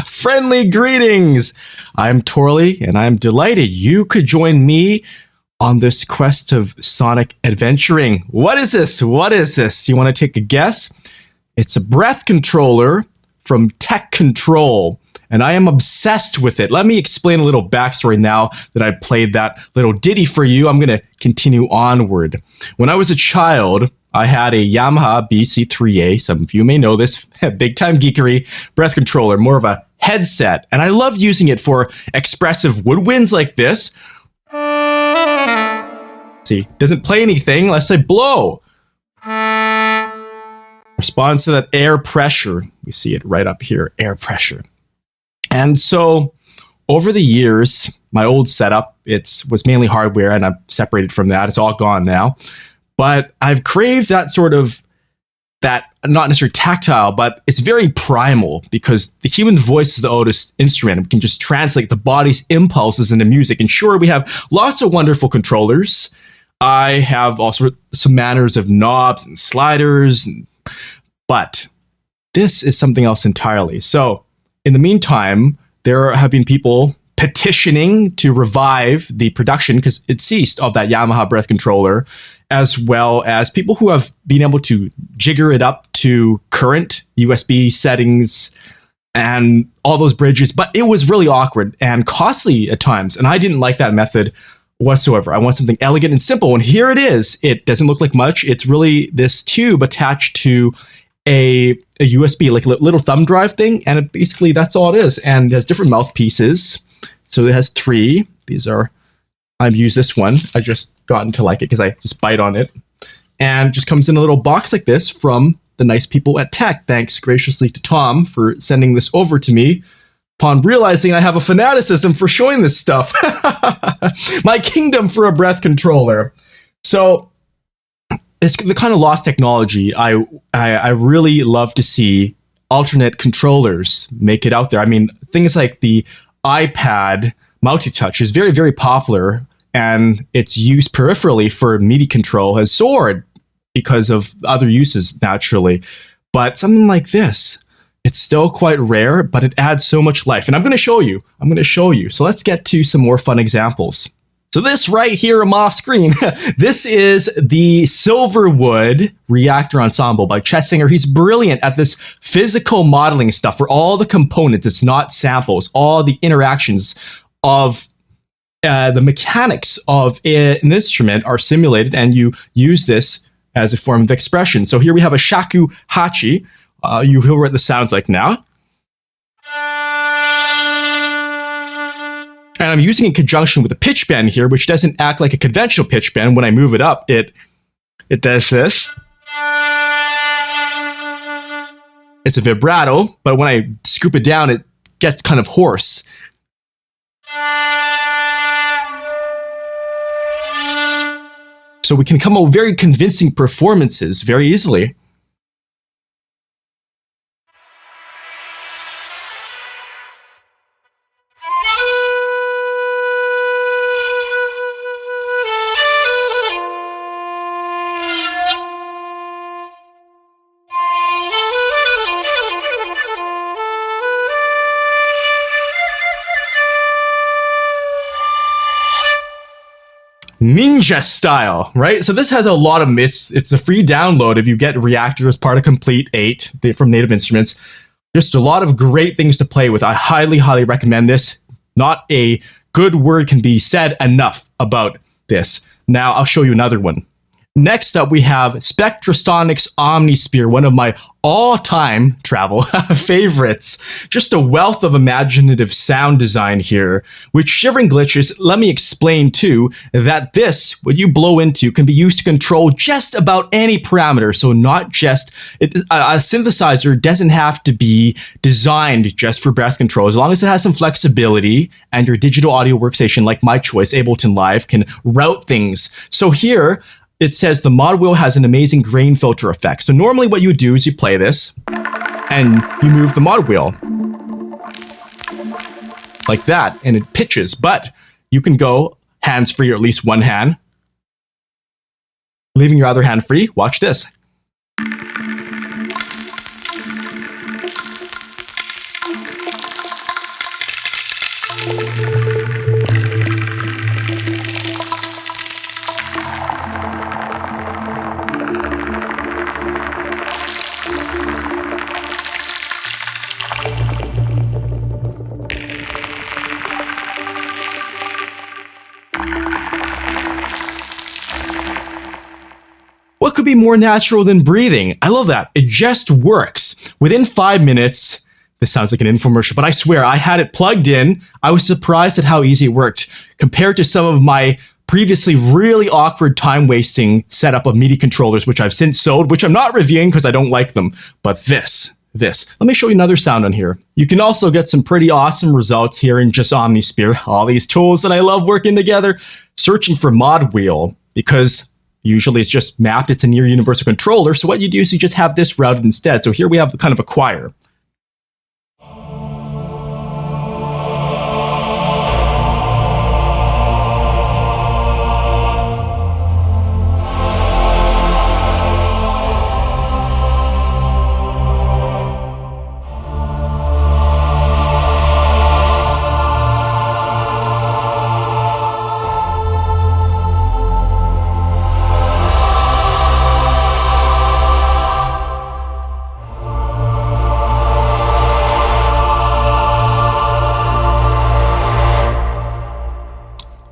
Friendly greetings! I'm Torley, and I'm delighted you could join me on this quest of sonic adventuring. What is this? What is this? You want to take a guess? It's a breath controller from TEControl, and I am obsessed with it. Let me explain a little backstory now that I played that little ditty for you. I'm going to continue onward. When I was a child, I had a Yamaha BC3A, some of you may know this, big time geekery, breath controller, more of a headset. And I loved using it for expressive woodwinds like this. See, doesn't play anything unless I blow. Responds to that air pressure. We see it right up here, air pressure. And so over the years, my old setup, was mainly hardware, and I've separated from that. It's all gone now. But I've craved that sort of, that not necessarily tactile, but it's very primal because the human voice is the oldest instrument. We can just translate the body's impulses into music. And sure, we have lots of wonderful controllers. I have also some manners of knobs and sliders, but this is something else entirely. So in the meantime, there have been people petitioning to revive the production because it ceased of that Yamaha breath controller, as well as people who have been able to jigger it up to current USB settings and all those bridges. But it was really awkward and costly at times, and I didn't like that method whatsoever. I want something elegant and simple, and here it is. It doesn't look like much. It's really this tube attached to a USB, like a little thumb drive thing, and basically that's all it is. And it has different mouthpieces. So it has 3. These are, I've used this one. I just gotten to like it because I just bite on it. And it just comes in a little box like this from the nice people at Tech. Thanks graciously to Tom for sending this over to me upon realizing I have a fanaticism for showing this stuff. My kingdom for a breath controller. So it's the kind of lost technology I really love to see alternate controllers make it out there. I mean, things like the iPad multi-touch is very, very popular, and its use peripherally for MIDI control has soared because of other uses, naturally. But something like this, it's still quite rare, but it adds so much life. And I'm going to show you. So let's get to some more fun examples. So this right here on my screen, this is the Silverwood Reactor Ensemble by Chet Singer. He's brilliant at this physical modeling stuff for all the components. It's not samples. All the interactions of the mechanics of an instrument are simulated, and you use this as a form of expression. So here we have a shakuhachi. You hear what this sounds like now. And I'm using it in conjunction with a pitch bend here, which doesn't act like a conventional pitch bend. When I move it up, it does this. It's a vibrato, but when I scoop it down, it gets kind of hoarse. So we can come up with very convincing performances very easily. Ninja style, right? So this has a lot of myths. It's a free download if you get Reactor as part of Complete 8 from Native Instruments. Just a lot of great things to play with. I highly, highly recommend this. Not a good word can be said enough about this. Now I'll show you another one. Next up, we have Spectrasonic's Omnisphere, one of my all-time travel favorites. Just a wealth of imaginative sound design here. With shivering glitches, let me explain too that this, what you blow into, can be used to control just about any parameter. So not just, a synthesizer doesn't have to be designed just for breath control. As long as it has some flexibility and your digital audio workstation like my choice, Ableton Live, can route things. So here, it says the mod wheel has an amazing grain filter effect. So normally what you do is you play this and you move the mod wheel like that and it pitches, but you can go hands free, or at least one hand, leaving your other hand free. Watch this. be more natural than breathing. I love that. It just works. Within 5 minutes, this sounds like an infomercial, but I swear I had it plugged in. I was surprised at how easy it worked compared to some of my previously really awkward time-wasting setup of MIDI controllers, which I've since sold, which I'm not reviewing because I don't like them. But this. Let me show you another sound on here. You can also get some pretty awesome results here in just Omnisphere. All these tools that I love working together. Searching for mod wheel, because usually it's just mapped. It's a near universal controller. So what you do is you just have this routed instead. So here we have kind of a choir.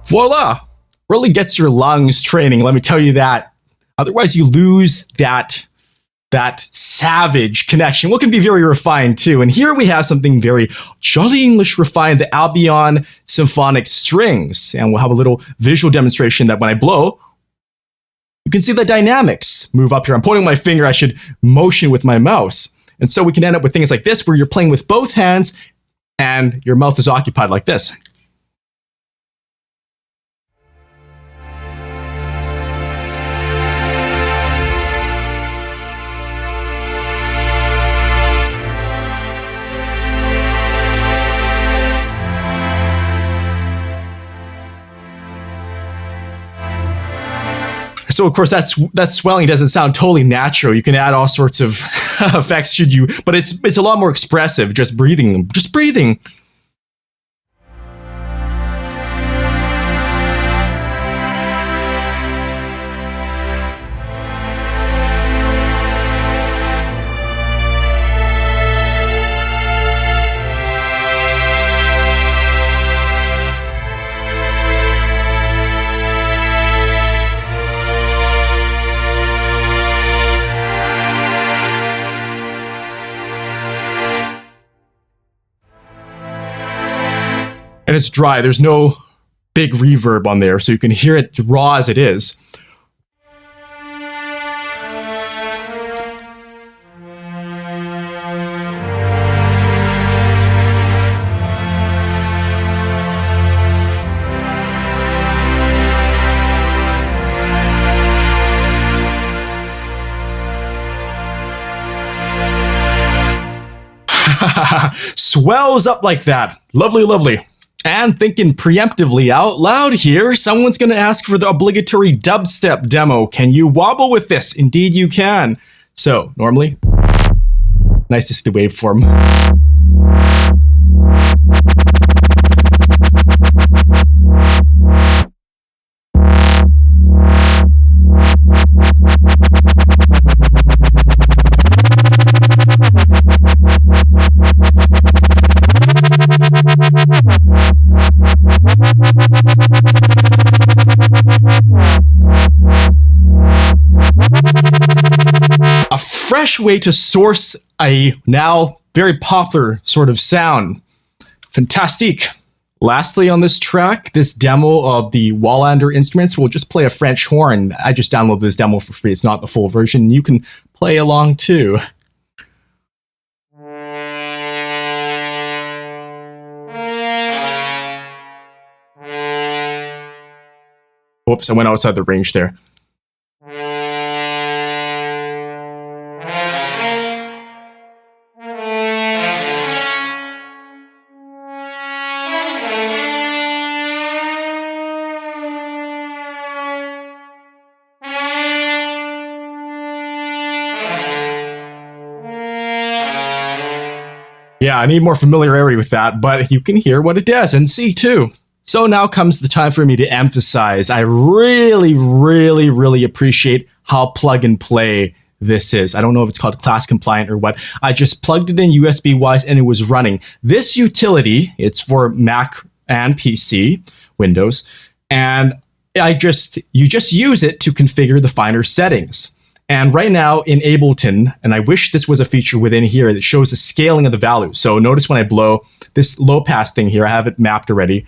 Voila! Really gets your lungs training, let me tell you that. Otherwise, you lose that savage connection. What can be very refined too. And here we have something very jolly English refined, the Albion symphonic strings. And we'll have a little visual demonstration that when I blow, you can see the dynamics move up here. I'm pointing my finger, I should motion with my mouse. And so we can end up with things like this, where you're playing with both hands and your mouth is occupied like this. So of course that swelling doesn't sound totally natural. You can add all sorts of effects should you, but it's a lot more expressive just breathing. And it's dry. There's no big reverb on there, so you can hear it raw as it is. Swells up like that. Lovely, lovely. And thinking preemptively out loud here, someone's going to ask for the obligatory dubstep demo. Can you wobble with this? Indeed you can. So, normally, nice to see the waveform. A fresh way to source a now very popular sort of sound. Fantastic. Lastly on this track, this demo of the Wallander instruments, we'll just play a French horn. I just downloaded this demo for free. It's not the full version. You can play along too. Oops, I went outside the range there. Yeah, I need more familiarity with that, but you can hear what it does and see too. So now comes the time for me to emphasize, I really, really, really appreciate how plug and play this is. I don't know if it's called class compliant or what. I just plugged it in USB-wise and it was running. This utility, it's for Mac and PC, Windows, and you just use it to configure the finer settings. And right now in Ableton, and I wish this was a feature within here that shows the scaling of the values. So notice when I blow this low pass thing here, I have it mapped already.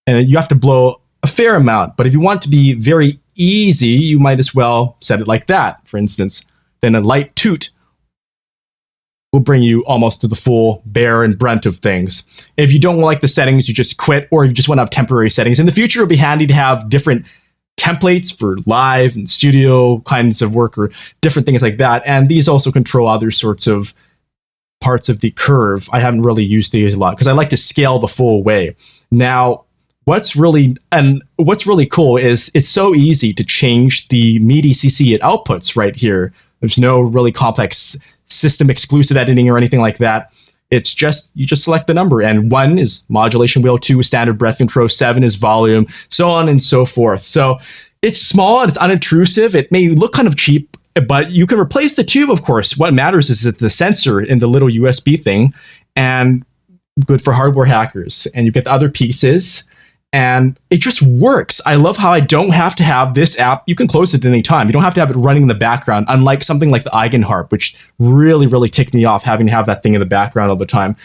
And you have to blow a fair amount, but if you want it to be very easy, you might as well set it like that, for instance. Then a light toot will bring you almost to the full bear and brunt of things. If you don't like the settings, you just quit, or if you just want to have temporary settings. In the future, it'll be handy to have different templates for live and studio kinds of work or different things like that. And these also control other sorts of parts of the curve. I haven't really used these a lot because I like to scale the full way. Now, what's really cool is it's so easy to change the MIDI CC it outputs right here. There's no really complex system exclusive editing or anything like that. It's just, you just select the number, and 1 is modulation wheel, 2 is standard breath control, 7 is volume, so on and so forth. So it's small and it's unintrusive. It may look kind of cheap, but you can replace the tube, of course. What matters is that the sensor in the little USB thing, and good for hardware hackers. And you get the other pieces, and it just works. I love how I don't have to have this app. You can close it at any time. You don't have to have it running in the background, unlike something like the Eigenharp, which really, really ticked me off having to have that thing in the background all the time.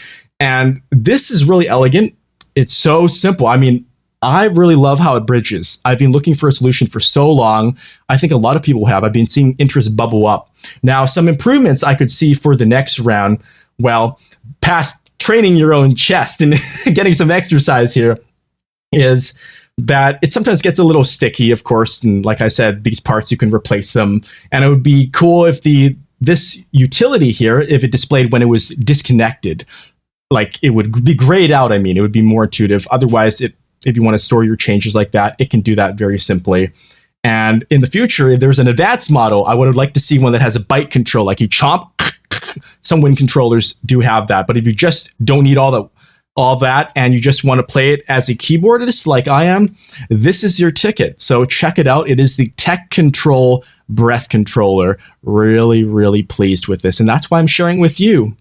And this is really elegant. It's so simple. I mean, I really love how it bridges. I've been looking for a solution for so long. I think a lot of people have. I've been seeing interest bubble up. Now, some improvements I could see for the next round, well, past training your own chest and getting some exercise here, is that it sometimes gets a little sticky, of course. And like I said, these parts, you can replace them. And it would be cool if this utility here, if it displayed when it was disconnected, like it would be grayed out. I mean, it would be more intuitive. Otherwise, if you want to store your changes like that, it can do that very simply. And in the future, if there's an advanced model, I would like to see one that has a byte control, like you chomp. Some Wind controllers do have that. But if you just don't need all that, and you just want to play it as a keyboardist like I am, this is your ticket. So check it out. It is the TEControl Breath Controller. Really, really pleased with this. And that's why I'm sharing with you.